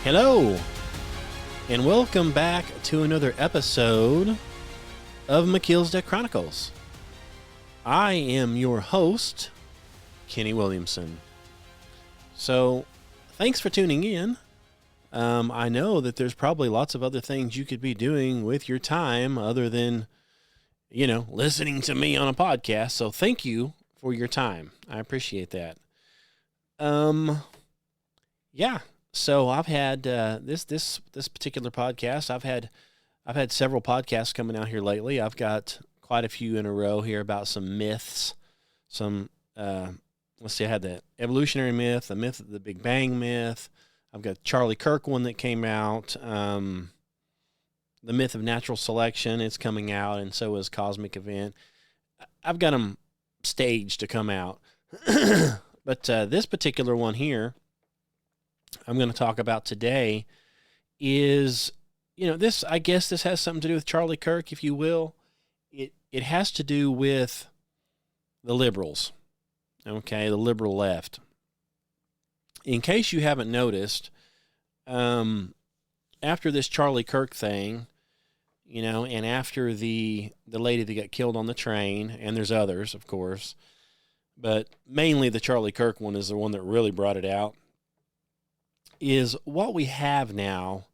Hello, and welcome back to another episode of Melchizedek Chronicles. I am your host, Kenny Williamson. So, thanks for tuning in. I know that there's probably lots of other things you could be doing with your time other than, listening to me on a podcast. So, thank you for your time. I appreciate that. So I've had this particular podcast. I've had several podcasts coming out here lately. I've got quite a few in a row here about some myths. I had the evolutionary myth, the myth of the Big Bang myth. I've got Charlie Kirk one that came out. The myth of natural selection is coming out, and so is Cosmic Event. I've got them staged to come out. But this particular one here I'm going to talk about today is, this has something to do with Charlie Kirk, if you will. It has to do with the liberals, okay, the liberal left. In case you haven't noticed, after this Charlie Kirk thing, and after the lady that got killed on the train, and there's others, of course, but mainly the Charlie Kirk one is the one that really brought it out, is what we have now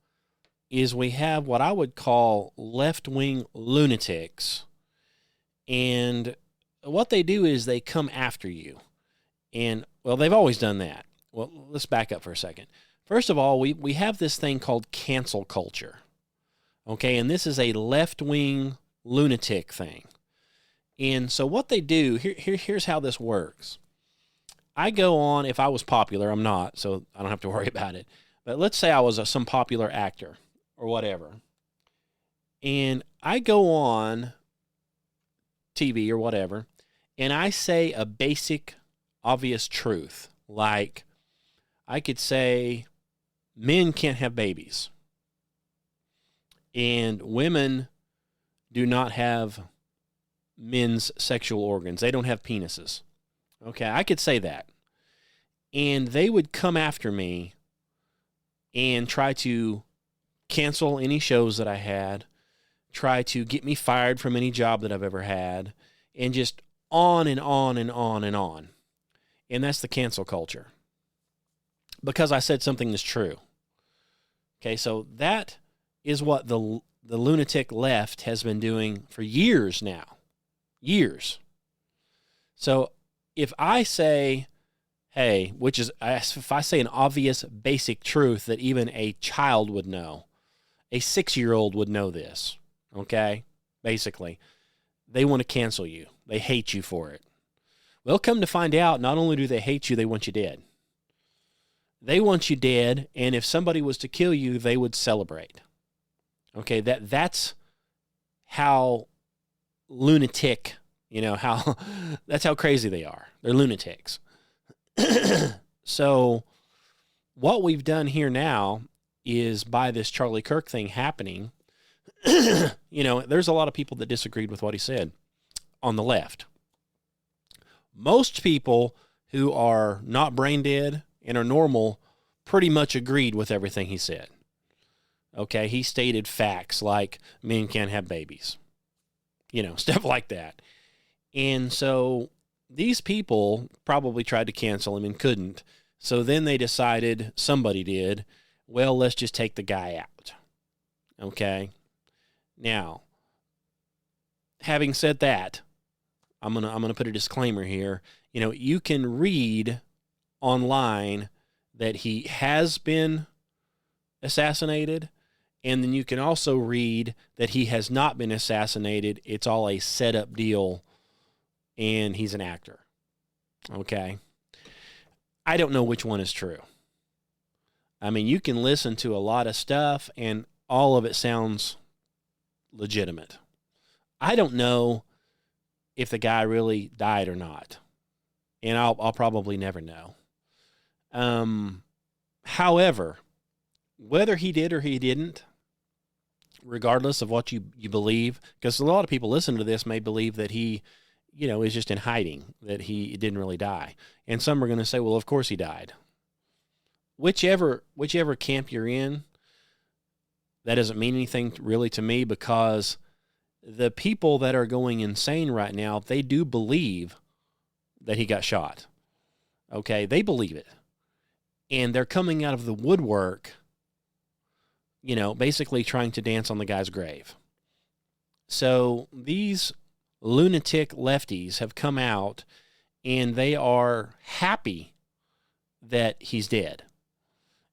is we have what I would call left-wing lunatics. And what they do is they come after you. And, well, they've always done that. Well, let's back up for a second. First of all, we have this thing called cancel culture. Okay, and this is a left-wing lunatic thing. And so what they do, here's how this works. I go on, if I was popular, I'm not, so I don't have to worry about it. But let's say I was some popular actor or whatever. And I go on TV or whatever, and I say a basic, obvious truth. Like, I could say, men can't have babies. And women do not have men's sexual organs. They don't have penises. Okay, I could say that. And they would come after me and try to cancel any shows that I had, try to get me fired from any job that I've ever had, and just on and on and on and on. And that's the cancel culture. Because I said something that's true. Okay, so that is what the lunatic left has been doing for years now. Years. So if I say, hey, if I say an obvious basic truth that even a child would know, a 6-year-old would know this, okay? Basically, they want to cancel you. They hate you for it. Well, come to find out, not only do they hate you, they want you dead. They want you dead, and if somebody was to kill you, they would celebrate. Okay, that's how lunatic, that's how crazy they are. They're lunatics. So what we've done here now is, by this Charlie Kirk thing happening, there's a lot of people that disagreed with what he said on the left. Most people who are not brain dead and are normal pretty much agreed with everything he said. Okay, he stated facts like men can't have babies, stuff like that. And so these people probably tried to cancel him and couldn't. So then they decided, somebody did, well, let's just take the guy out. Okay? Now, having said that, I'm gonna put a disclaimer here. You can read online that he has been assassinated, and then you can also read that he has not been assassinated. It's all a set-up deal, and he's an actor. Okay? I don't know which one is true. I mean, you can listen to a lot of stuff, and all of it sounds legitimate. I don't know if the guy really died or not, and I'll probably never know. However, whether he did or he didn't, regardless of what you believe, because a lot of people listening to this may believe that he, is just in hiding, that he didn't really die. And some are going to say, well, of course he died. whichever camp you're in, that doesn't mean anything really to me, because the people that are going insane right now, they do believe that he got shot. Okay, they believe it. And they're coming out of the woodwork, basically trying to dance on the guy's grave. So these lunatic lefties have come out, and they are happy that he's dead.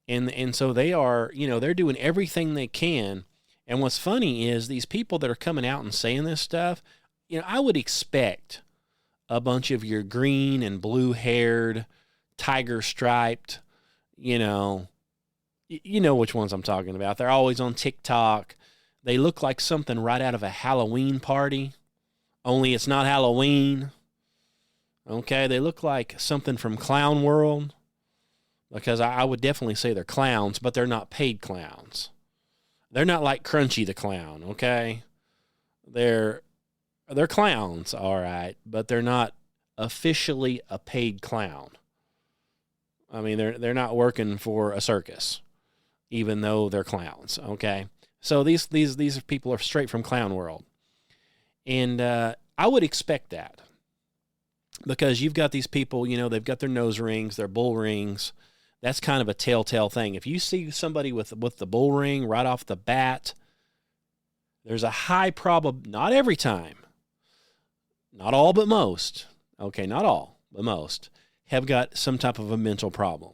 And so they are, they're doing everything they can. And what's funny is these people that are coming out and saying this stuff, I would expect a bunch of your green and blue-haired, tiger-striped, you know which ones I'm talking about. They're always on TikTok. They look like something right out of a Halloween party, only it's not Halloween. Okay, they look like something from Clown World, because I would definitely say they're clowns, but they're not paid clowns. They're not like Crunchy the Clown, okay? They're clowns, all right, but they're not officially a paid clown. I mean, they're not working for a circus, even though they're clowns, okay? So these people are straight from Clown World. And I would expect that, because you've got these people, they've got their nose rings, their bull rings. That's kind of a telltale thing. If you see somebody with the bull ring right off the bat, there's a high probability, not every time, not all but most, okay, not all, but most, have got some type of a mental problem.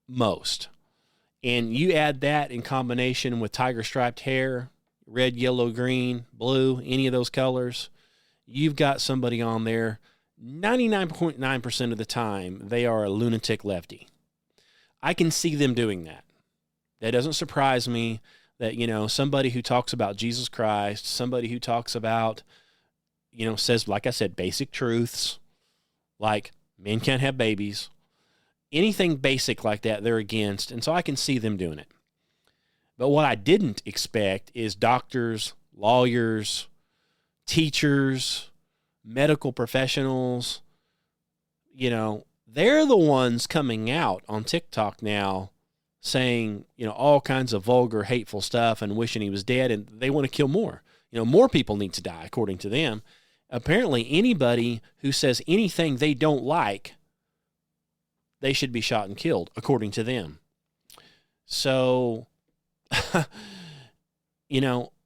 Most. And you add that in combination with tiger-striped hair, red, yellow, green, blue, any of those colors, you've got somebody on there. 99.9% of the time, they are a lunatic lefty. I can see them doing that. That doesn't surprise me that, somebody who talks about Jesus Christ, somebody who talks about, says, like I said, basic truths, like men can't have babies, anything basic like that, they're against. And so I can see them doing it. But what I didn't expect is doctors, lawyers, teachers, medical professionals, they're the ones coming out on TikTok now saying, all kinds of vulgar, hateful stuff and wishing he was dead, and they want to kill more. More people need to die, according to them. Apparently, anybody who says anything they don't like, they should be shot and killed, according to them. So,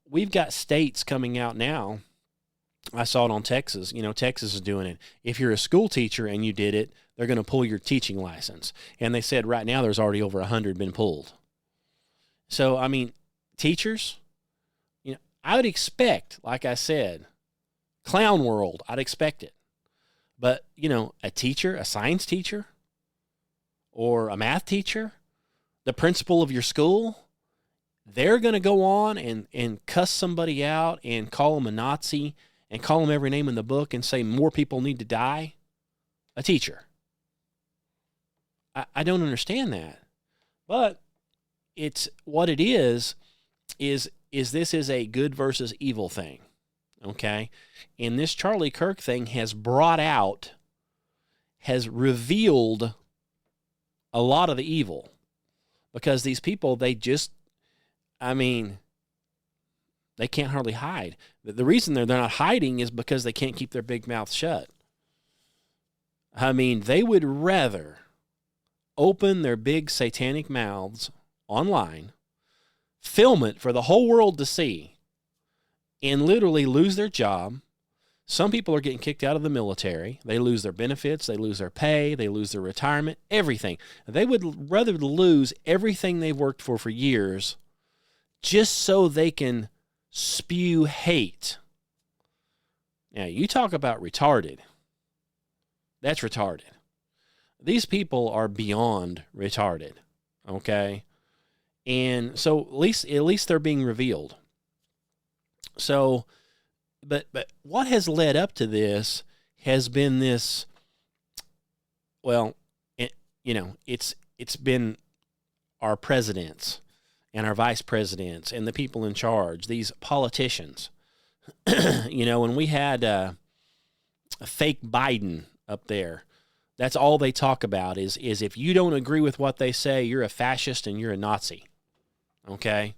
we've got states coming out now. I saw it on Texas. Texas is doing it. If you're a school teacher and you did it, they're going to pull your teaching license. And they said right now there's already over 100 been pulled. So, I mean, teachers, I would expect, like I said, Clown World, I'd expect it. But, a teacher, a science teacher, or a math teacher, the principal of your school, they're going to go on and cuss somebody out and call them a Nazi and call them every name in the book and say more people need to die? A teacher. I don't understand that. But it's what it is this is a good versus evil thing. Okay? And this Charlie Kirk thing has revealed a lot of the evil. Because these people, they can't hardly hide. The reason they're not hiding is because they can't keep their big mouth shut. They would rather open their big satanic mouths online, film it for the whole world to see, and literally lose their job. Some people are getting kicked out of the military. They lose their benefits. They lose their pay. They lose their retirement, everything. They would rather lose everything they've worked for years just so they can spew hate. Now, you talk about retarded. That's retarded. These people are beyond retarded, okay? And so at least they're being revealed. So, but what has led up to this has been this, it's been our presidents and our vice presidents and the people in charge, these politicians. When we had a fake Biden up there, That's all they talk about is if you don't agree with what they say, you're a fascist and you're a Nazi. Okay?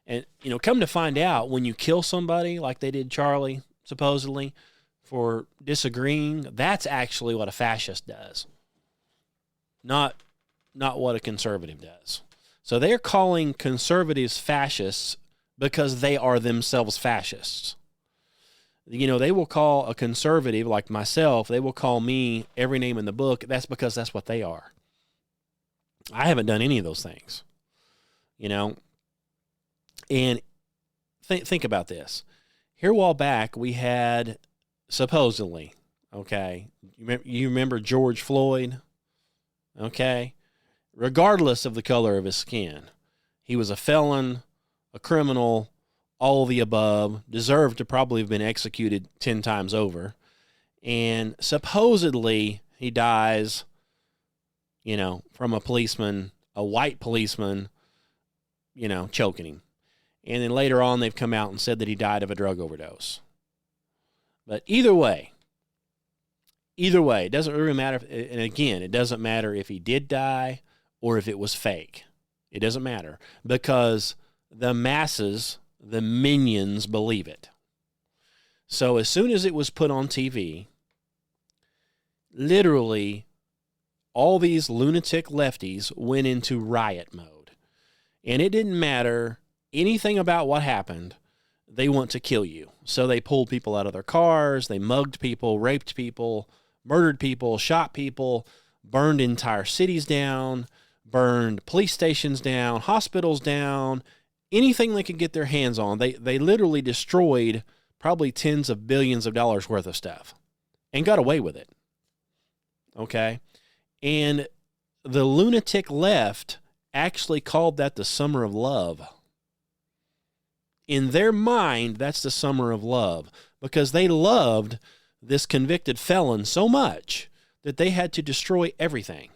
And, come to find out, when you kill somebody like they did Charlie, supposedly, for disagreeing, that's actually what a fascist does. Not what a conservative does. So they're calling conservatives fascists because they are themselves fascists. They will call a conservative like myself, they will call me every name in the book. That's because that's what they are. I haven't done any of those things, And think about this. Here a while back, we had, supposedly, okay, you remember George Floyd? Okay? Regardless of the color of his skin, he was a felon, a criminal, all of the above, deserved to probably have been executed 10 times over. And supposedly he dies, from a policeman, a white policeman, choking him. And then later on, they've come out and said that he died of a drug overdose. But either way, it doesn't really matter. And again, it doesn't matter if he did die or if it was fake. It doesn't matter because the masses, the minions, believe it. So as soon as it was put on TV, literally all these lunatic lefties went into riot mode. And it didn't matter anything about what happened. They want to kill you. So they pulled people out of their cars, they mugged people, raped people, murdered people, shot people, burned entire cities down, burned police stations down, hospitals down, anything they could get their hands on. They literally destroyed probably tens of billions of dollars worth of stuff and got away with it. Okay? And the lunatic left actually called that the summer of love. In their mind, that's the summer of love because they loved this convicted felon so much that they had to destroy everything,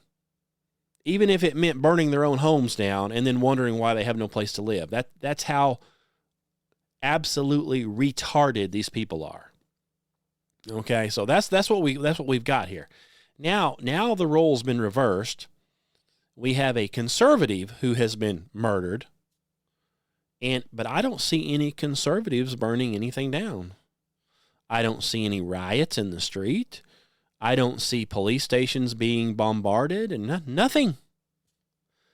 even if it meant burning their own homes down and then wondering why they have no place to live. That's how absolutely retarded these people are. Okay, so that's what we've got here. Now the role's been reversed. We have a conservative who has been murdered. But I don't see any conservatives burning anything down. I don't see any riots in the street. I don't see police stations being bombarded and nothing.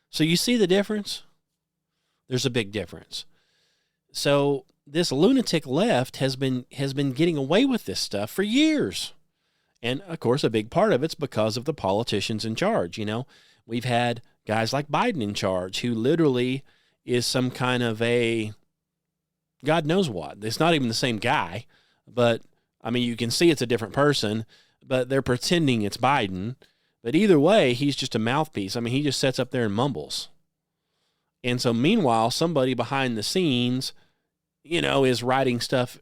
So you see the difference? There's a big difference. So this lunatic left has been getting away with this stuff for years. And of course, a big part of it's because of the politicians in charge. We've had guys like Biden in charge who literally is some kind of a God knows what. It's not even the same guy, but you can see it's a different person, but they're pretending it's Biden. But either way, he's just a mouthpiece. He just sits up there and mumbles. And so meanwhile, somebody behind the scenes, is writing stuff,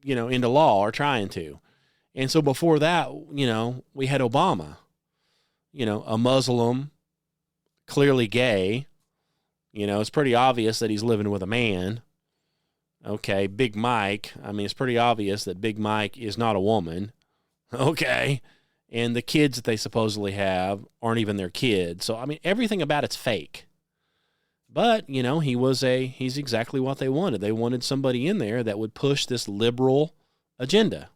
into law or trying to. And so before that, we had Obama, a Muslim, clearly gay. It's pretty obvious that he's living with a man. Okay, Big Mike. It's pretty obvious that Big Mike is not a woman. Okay. And the kids that they supposedly have aren't even their kids. So, everything about it's fake. But, he's exactly what they wanted. They wanted somebody in there that would push this liberal agenda,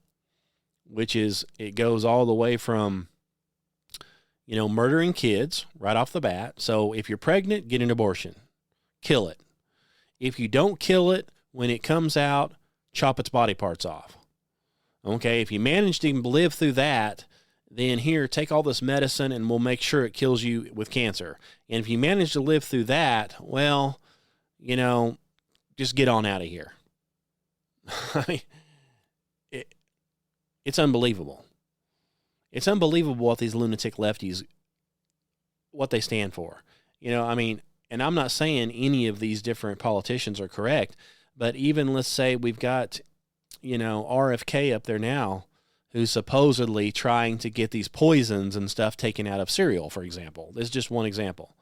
which is, it goes all the way from, murdering kids right off the bat. So if you're pregnant, get an abortion. Kill it. If you don't kill it, when it comes out, chop its body parts off. Okay, if you manage to live through that, then here, take all this medicine and we'll make sure it kills you with cancer. And if you manage to live through that, well, just get on out of here. It's unbelievable. It's unbelievable what these lunatic lefties, what they stand for. And I'm not saying any of these different politicians are correct, but even let's say we've got, RFK up there now, who's supposedly trying to get these poisons and stuff taken out of cereal, for example. This is just one example.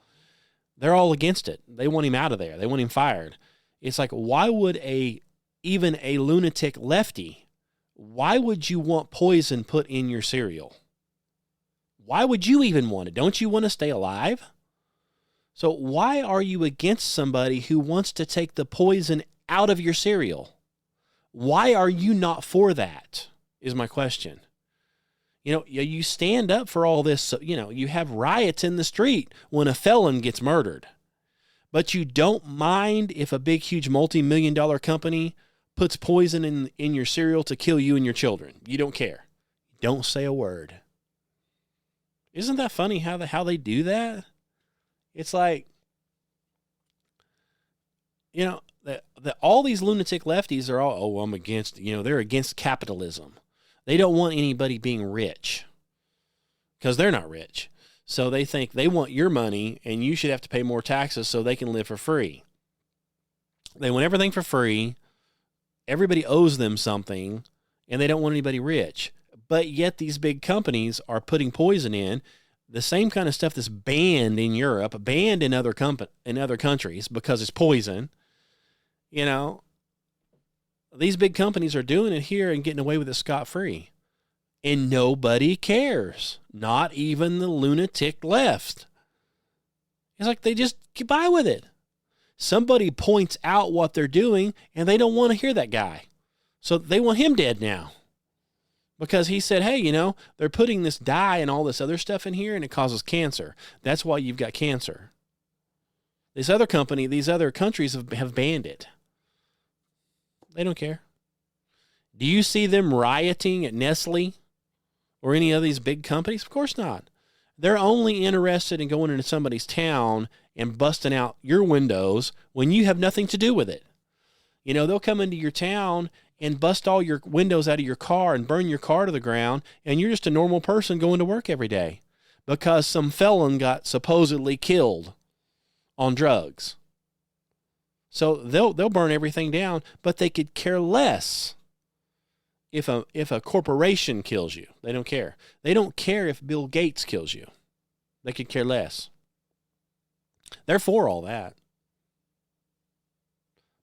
They're all against it. They want him out of there. They want him fired. It's like, why would even a lunatic lefty, why would you want poison put in your cereal? Why would you even want it? Don't you want to stay alive? So why are you against somebody who wants to take the poison out of your cereal? Why are you not for that, is my question. You know, you stand up for all this. You know, you have riots in the street when a felon gets murdered. But you don't mind if a big, huge multi-million-dollar company puts poison in your cereal to kill you and your children. You don't care. Don't say a word. Isn't that funny how they do that? It's like, you know, all these lunatic lefties are all, oh, I'm against, you know, they're against capitalism. They don't want anybody being rich because they're not rich. So they think they want your money and you should have to pay more taxes so they can live for free. They want everything for free. Everybody owes them something and they don't want anybody rich. But yet these big companies are putting poison in, the same kind of stuff that's banned in Europe, banned in other countries because it's poison. You know, these big companies are doing it here and getting away with it scot-free. And nobody cares. Not even the lunatic left. It's like they just get by with it. Somebody points out what they're doing, and they don't want to hear that guy. So they want him dead now. Because he said, hey, you know, they're putting this dye and all this other stuff in here, and it causes cancer. That's why you've got cancer. This other company, these other countries have banned it. They don't care. Do you see them rioting at Nestle or any of these big companies? Of course not. They're only interested in going into somebody's town and busting out your windows when you have nothing to do with it. You know, they'll come into your town and bust all your windows out of your car and burn your car to the ground, and you're just a normal person going to work every day because some felon got supposedly killed on drugs. So they'll burn everything down, but they could care less if a corporation kills you. They don't care. They don't care if Bill Gates kills you. They could care less. They're for all that.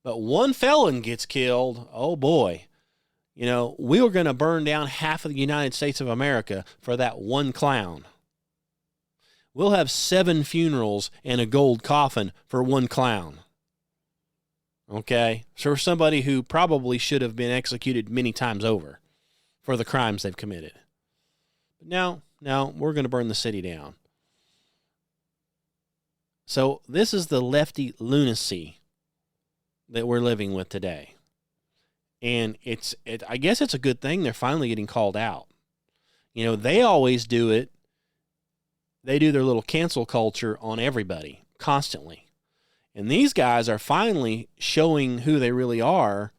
But one felon gets killed, oh boy. You know, we were going to burn down half of the United States of America for that one clown. We'll have 7 funerals and a gold coffin for one clown. Okay? So for somebody who probably should have been executed many times over for the crimes they've committed. But now we're going to burn the city down. So this is the lefty lunacy that we're living with today. And I guess it's a good thing they're finally getting called out. You know, they always do it. They do their little cancel culture on everybody constantly. And these guys are finally showing who they really are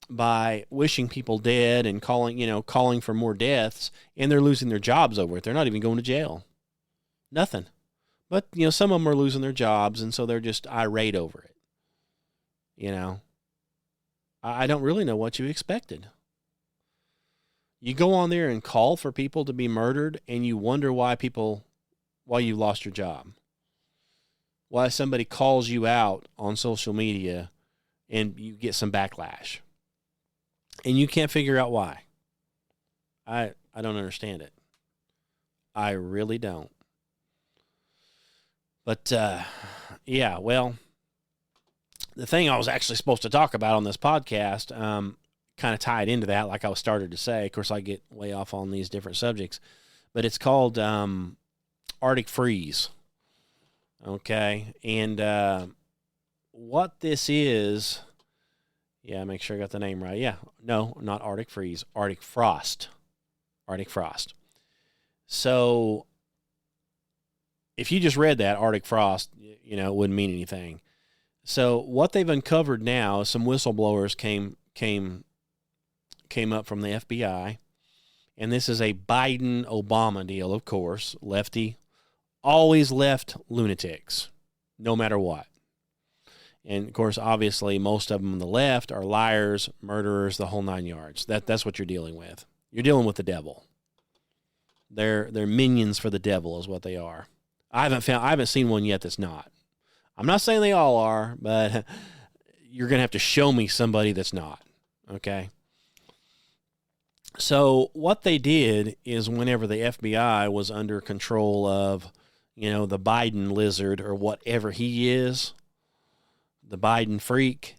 by wishing people dead and calling for more deaths, and they're losing their jobs over it. They're not even going to jail. Nothing. But, you know, some of them are losing their jobs, and so they're just irate over it. You know, I don't really know what you expected. You go on there and call for people to be murdered, and you wonder why you lost your job. Why somebody calls you out on social media and you get some backlash. And you can't figure out why. I don't understand it. I really don't. But, yeah, well, the thing I was actually supposed to talk about on this podcast kind of tied into that, like I started to say. Of course, I get way off on these different subjects. But it's called Arctic Freeze. Okay, and what this is, yeah, make sure I got the name right. Yeah, no, not Arctic Freeze, Arctic Frost. Arctic Frost. So, if you just read that, Arctic Frost, you know, it wouldn't mean anything. So, what they've uncovered now is some whistleblowers came up from the FBI, and this is a Biden-Obama deal, of course, lefty. Always left lunatics, no matter what. And, of course, obviously, most of them on the left are liars, murderers, the whole 9 yards. That's what you're dealing with. You're dealing with the devil. They're minions for the devil is what they are. I haven't seen one yet that's not. I'm not saying they all are, but you're going to have to show me somebody that's not, okay? So what they did is whenever the FBI was under control of, the Biden lizard or whatever he is, the Biden freak,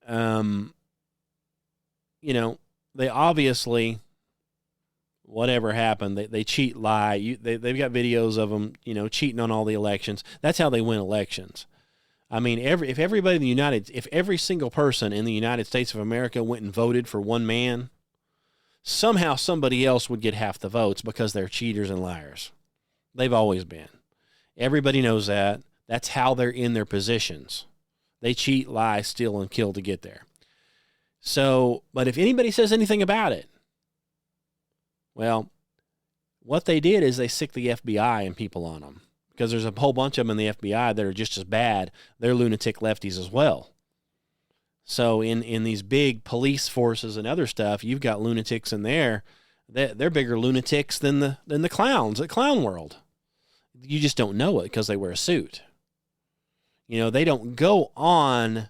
they obviously, whatever happened, they cheat, lie. They've got videos of them, cheating on all the elections. That's how they win elections. I mean, if every single person in the United States of America went and voted for one man, somehow somebody else would get half the votes because they're cheaters and liars. They've always been. Everybody knows that. That's how they're in their positions. They cheat, lie, steal, and kill to get there. So, but if anybody says anything about it, well, what they did is they sicked the FBI and people on them, because there's a whole bunch of them in the FBI that are just as bad. They're lunatic lefties as well. So in these big police forces and other stuff, you've got lunatics in there. They're bigger lunatics than the clowns at Clown World. You just don't know it because they wear a suit. They don't go on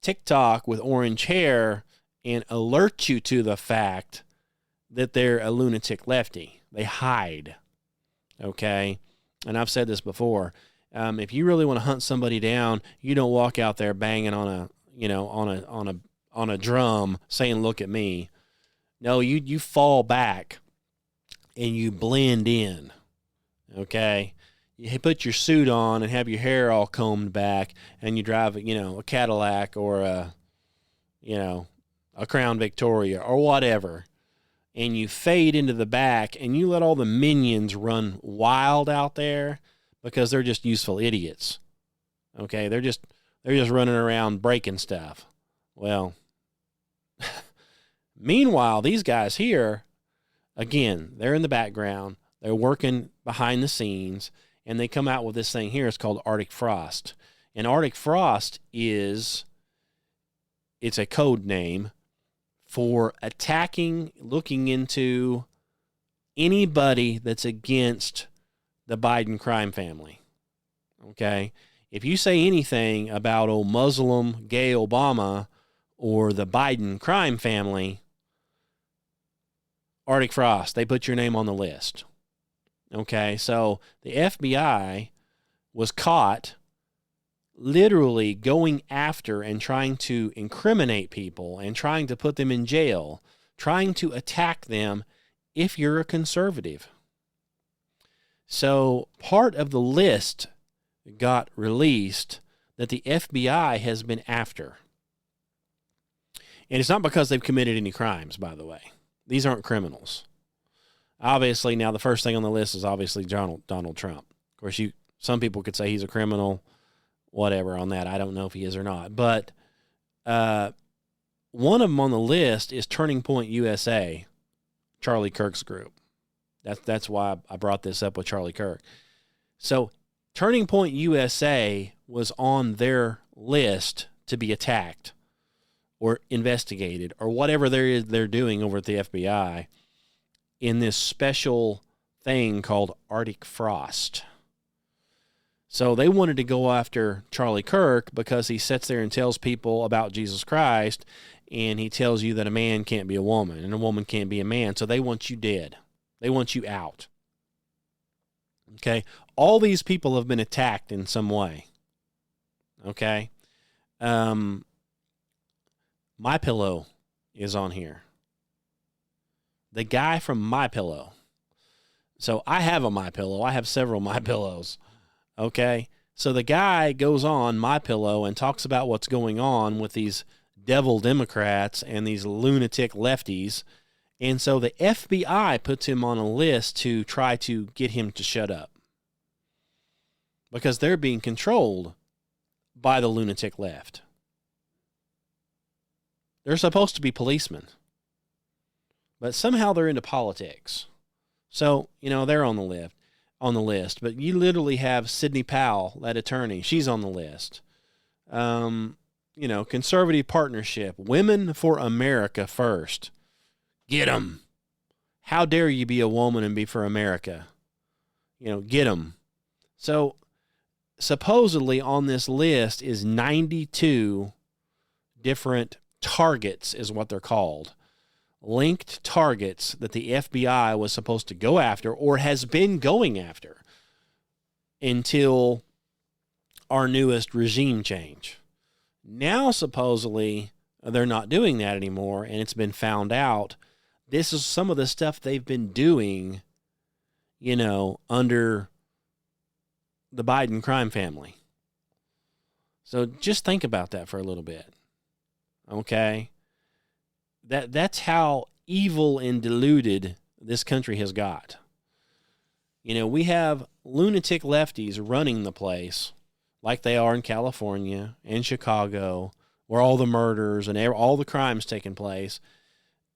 TikTok with orange hair and alert you to the fact that they're a lunatic lefty. They hide. Okay? And I've said this before. If you really want to hunt somebody down, you don't walk out there banging on a drum saying, "Look at me." No, you fall back and you blend in. Okay? You put your suit on and have your hair all combed back, and you drive, a Cadillac or a Crown Victoria or whatever, and you fade into the back and you let all the minions run wild out there because they're just useful idiots. Okay? They're just running around breaking stuff. Well, meanwhile, these guys here, again, they're in the background. They're working behind the scenes, and they come out with this thing here. It's called Arctic Frost. And Arctic Frost it's a code name for attacking, looking into anybody that's against the Biden crime family. Okay? If you say anything about old Muslim gay Obama or the Biden crime family, Arctic Frost, they put your name on the list. Okay, so the FBI was caught literally going after and trying to incriminate people and trying to put them in jail, trying to attack them if you're a conservative. So part of the list got released that the FBI has been after. And it's not because they've committed any crimes, by the way. These aren't criminals. Obviously, now the first thing on the list is obviously Donald Trump. Of course, some people could say he's a criminal, whatever on that. I don't know if he is or not. But one of them on the list is Turning Point USA, Charlie Kirk's group. That's why I brought this up with Charlie Kirk. So Turning Point USA was on their list to be attacked or investigated or whatever they're doing over at the FBI in this special thing called Arctic Frost. So they wanted to go after Charlie Kirk because he sits there and tells people about Jesus Christ, and he tells you that a man can't be a woman and a woman can't be a man. So they want you dead. They want you out. Okay? All these people have been attacked in some way. Okay? MyPillow is on here. The guy from MyPillow. So I have a MyPillow. I have several MyPillows. Okay? So the guy goes on MyPillow and talks about what's going on with these devil Democrats and these lunatic lefties. And so the FBI puts him on a list to try to get him to shut up. Because they're being controlled by the lunatic left. They're supposed to be policemen. But somehow they're into politics. So, they're on the list. But you literally have Sidney Powell, that attorney. She's on the list. Conservative Partnership. Women for America First. Get them. How dare you be a woman and be for America? Get them. So, supposedly on this list is 92 different targets is what they're called. linked targets that the FBI was supposed to go after or has been going after until our newest regime change. Now, supposedly, they're not doing that anymore, and it's been found out. This is some of the stuff they've been doing, under the Biden crime family. So just think about that for a little bit. Okay? That's how evil and deluded this country has got. We have lunatic lefties running the place like they are in California and Chicago, where all the murders and all the crimes taking place.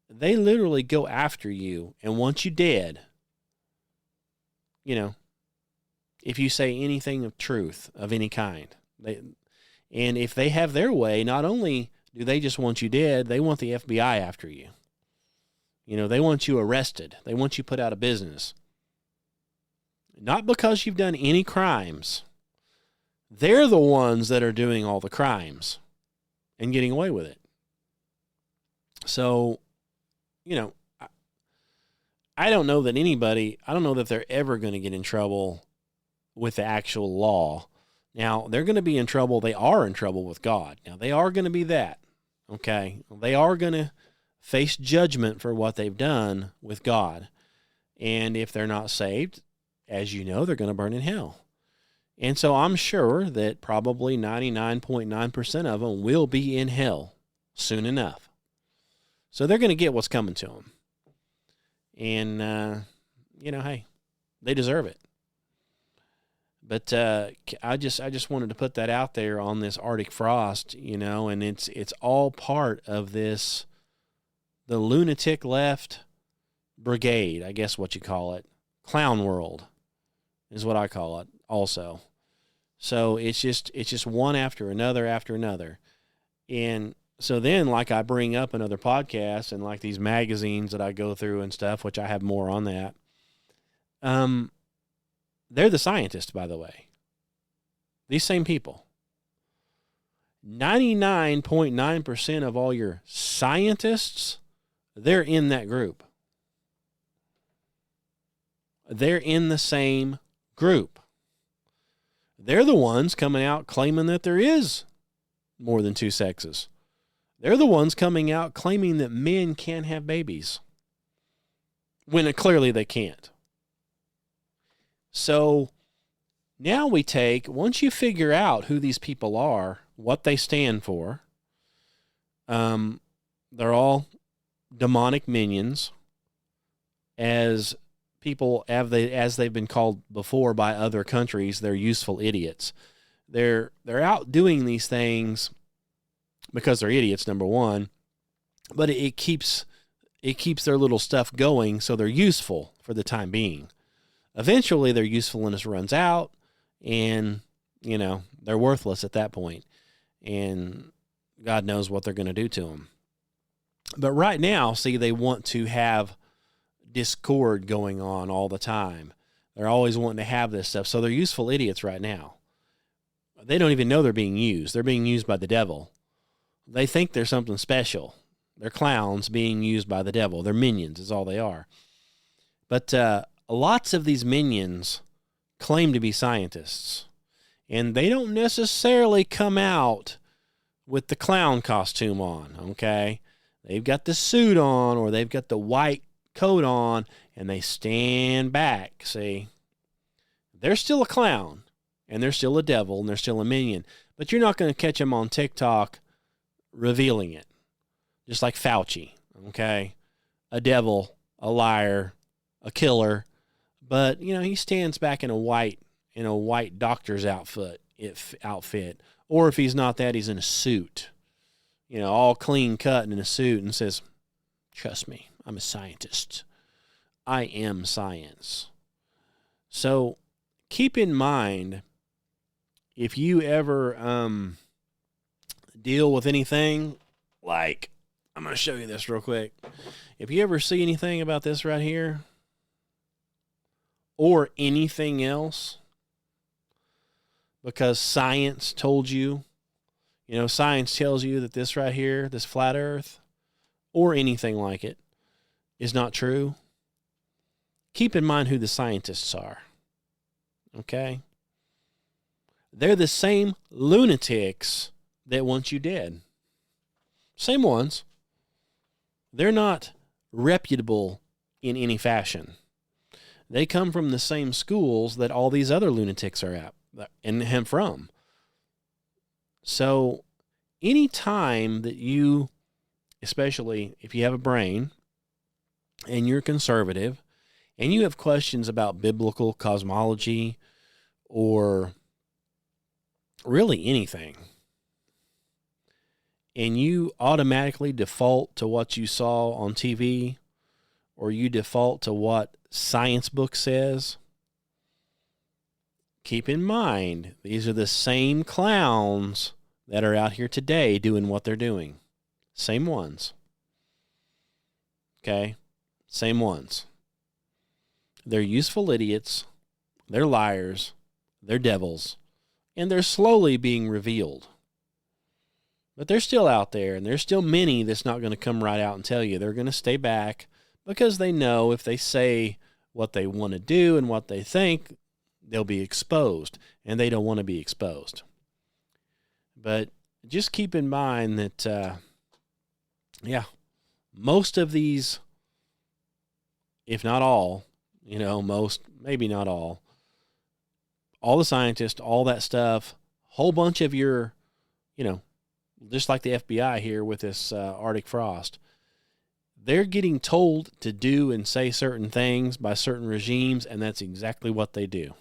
They literally go after you, and once you dead, if you say anything of truth of any kind, and if they have their way, not only do they just want you dead, they want the FBI after you. They want you arrested. They want you put out of business. Not because you've done any crimes. They're the ones that are doing all the crimes and getting away with it. So, I don't know that they're ever going to get in trouble with the actual law. Now, they're going to be in trouble. They are in trouble with God. Now, they are going to be that. Okay? They are going to face judgment for what they've done with God. And if they're not saved, as you know, they're going to burn in hell. And so I'm sure that probably 99.9% of them will be in hell soon enough. So they're going to get what's coming to them. And, hey, they deserve it. But I just wanted to put that out there on this Arctic frost, and it's all part of this, the lunatic left brigade, I guess what you call it. Clown world is what I call it also. So it's just one after another. And so then, like I bring up in other podcasts and like these magazines that I go through and stuff, which I have more on that, they're the scientists, by the way. These same people. 99.9% of all your scientists, they're in that group. They're in the same group. They're the ones coming out claiming that there is more than two sexes. They're the ones coming out claiming that men can't have babies when clearly they can't. So now once you figure out who these people are, what they stand for, they're all demonic minions, as they've been called before by other countries. They're useful idiots. They're out doing these things because they're idiots, number one, but it keeps their little stuff going, so they're useful for the time being. Eventually, their usefulness runs out, and, they're worthless at that point, and God knows what they're going to do to them. But right now, see, they want to have discord going on all the time. They're always wanting to have this stuff, so they're useful idiots right now. They don't even know they're being used. They're being used by the devil. They think they're something special. They're clowns being used by the devil. They're minions is all they are. But lots of these minions claim to be scientists, and they don't necessarily come out with the clown costume on, okay? They've got the suit on, or they've got the white coat on, and they stand back, see? They're still a clown, and they're still a devil, and they're still a minion, but you're not going to catch them on TikTok revealing it, just like Fauci, okay? A devil, a liar, a killer, but he stands back in a white doctor's outfit, or if he's not that, he's in a suit, all clean cut and in a suit, and says, "Trust me, I'm a scientist. I am science." So keep in mind, if you ever deal with anything like, I'm going to show you this real quick. If you ever see anything about this right here, or anything else, because science told you, science tells you that this right here, this flat earth, or anything like it, is not true, keep in mind who the scientists are. Okay? They're the same lunatics that want you dead. Same ones. They're not reputable in any fashion. They come from the same schools that all these other lunatics are at and from. So any time that you, especially if you have a brain and you're conservative and you have questions about biblical cosmology or really anything, and you automatically default to what you saw on TV, or you default to what science book says, keep in mind, these are the same clowns that are out here today doing what they're doing. Same ones. Okay? Same ones. They're useful idiots. They're liars. They're devils. And they're slowly being revealed. But they're still out there, and there's still many that's not going to come right out and tell you. They're going to stay back because they know if they say what they want to do and what they think, they'll be exposed, and they don't want to be exposed. But just keep in mind that, most of these, if not all, most, maybe not all the scientists, all that stuff, whole bunch of your, just like the FBI here with this Arctic frost, they're getting told to do and say certain things by certain regimes, and that's exactly what they do.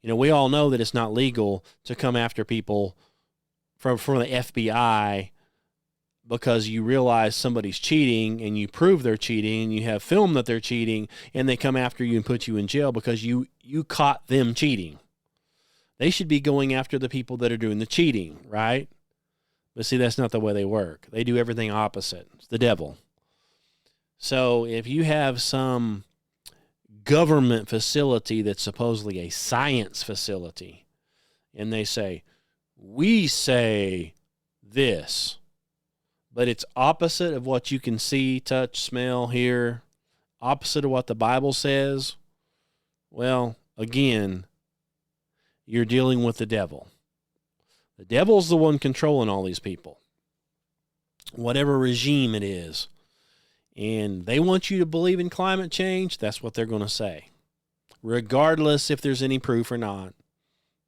We all know that it's not legal to come after people from the FBI because you realize somebody's cheating and you prove they're cheating and you have film that they're cheating, and they come after you and put you in jail because you caught them cheating. They should be going after the people that are doing the cheating, right? But see, that's not the way they work. They do everything opposite. It's the devil. So if you have some government facility that's supposedly a science facility, and they say, we say this, but it's opposite of what you can see, touch, smell, hear, opposite of what the Bible says, well, again, you're dealing with the devil. The devil's the one controlling all these people, whatever regime it is. And they want you to believe in climate change, that's what they're going to say. Regardless if there's any proof or not,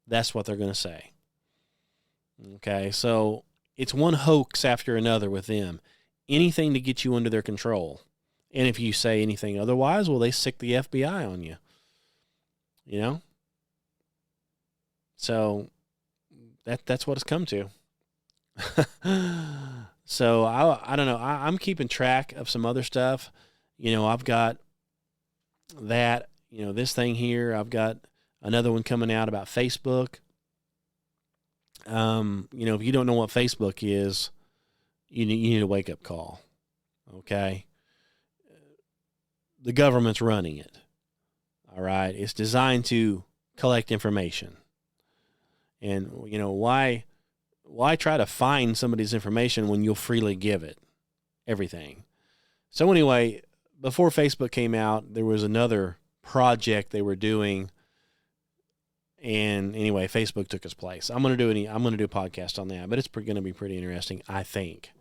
that's what they're going to say. Okay, so it's one hoax after another with them. Anything to get you under their control. And if you say anything otherwise, well, they sick the FBI on you. So that's what it's come to. So I don't know. I'm keeping track of some other stuff. I've got that, this thing here. I've got another one coming out about Facebook. If you don't know what Facebook is, you need a wake-up call. Okay? The government's running it. All right? It's designed to collect information. And, why try to find somebody's information when you'll freely give it? Everything. So anyway, before Facebook came out, there was another project they were doing. And anyway, Facebook took its place. I'm going to do a podcast on that, but it's going to be pretty interesting, I think.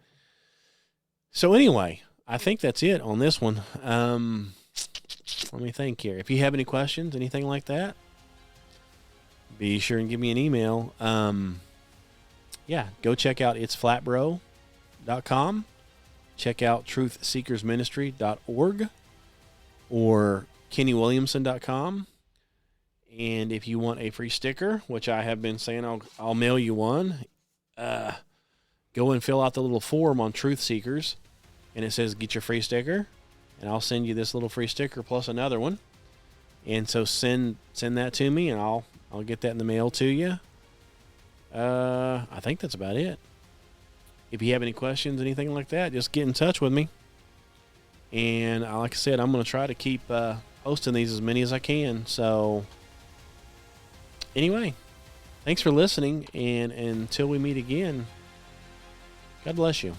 So anyway, I think that's it on this one. Let me think here. If you have any questions, anything like that, be sure and give me an email. Go check out itsflatbro.com. Check out truthseekersministry.org or kennywilliamson.com. And if you want a free sticker, which I have been saying I'll mail you one, go and fill out the little form on Truth Seekers, and it says get your free sticker, and I'll send you this little free sticker plus another one. And so send that to me, and I'll get that in the mail to you. I think that's about it. If you have any questions, anything like that, just get in touch with me. And like I said, I'm going to try to keep posting these as many as I can. So anyway, thanks for listening. And until we meet again, God bless you.